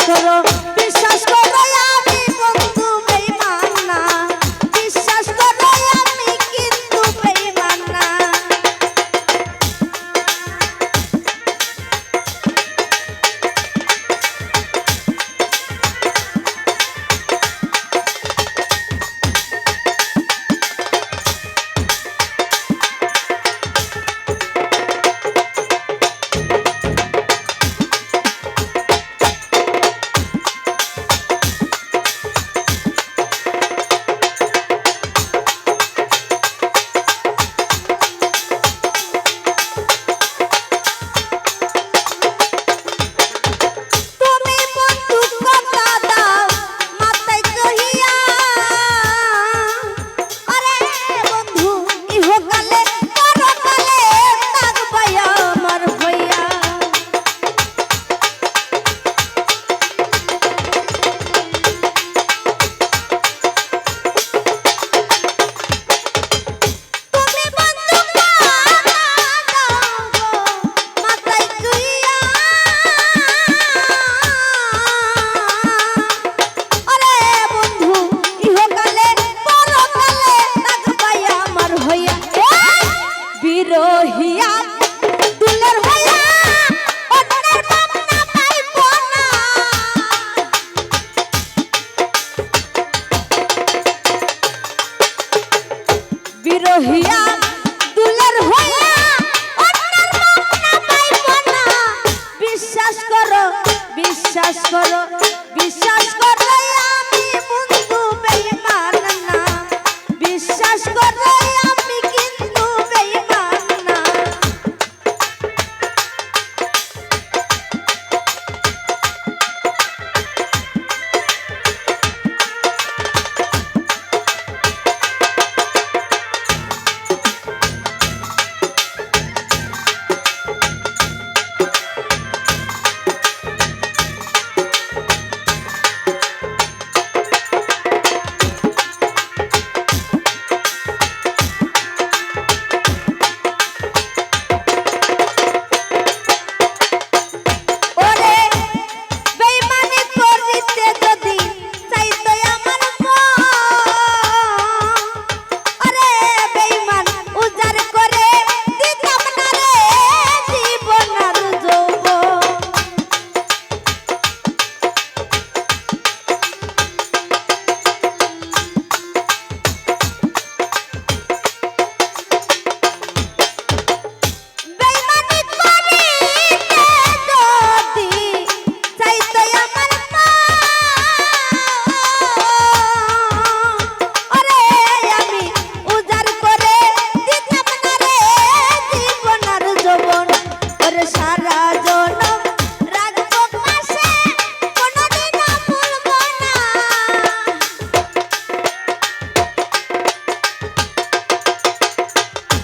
করো বিশ্বাস করো আমি বন্ধু বেঈমান না বিশ্বাস করো আমি কিন্তু বেঈমান না বিরহিয়া দুলার হইয়া অন্যের মন পাইব না বিশ্বাস করো বিশ্বাস করো বিশ্বাস করো আমি বন্ধু বেঈমান না বিশ্বাস করো আমি কিন্তু বেঈমান না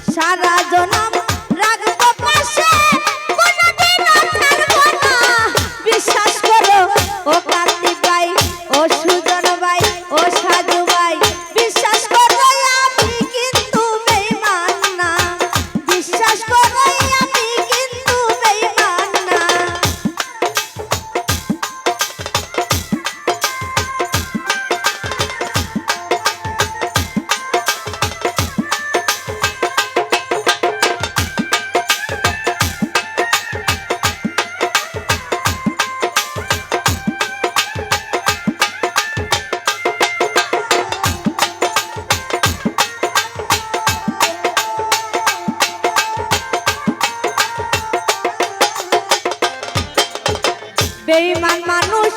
সারা জনম রাখবো পাশে কোনদিনও ছাড়বো না বিশ্বাস করো ও কান্তি ভাই ও সুজন ভাই ও সাজু ভাই বিশ্বাস করো আমি কিন্তু বেঈমান না বিশ্বাস করো আমি কিন্তু বেঈমান না বেঈমান মানুষ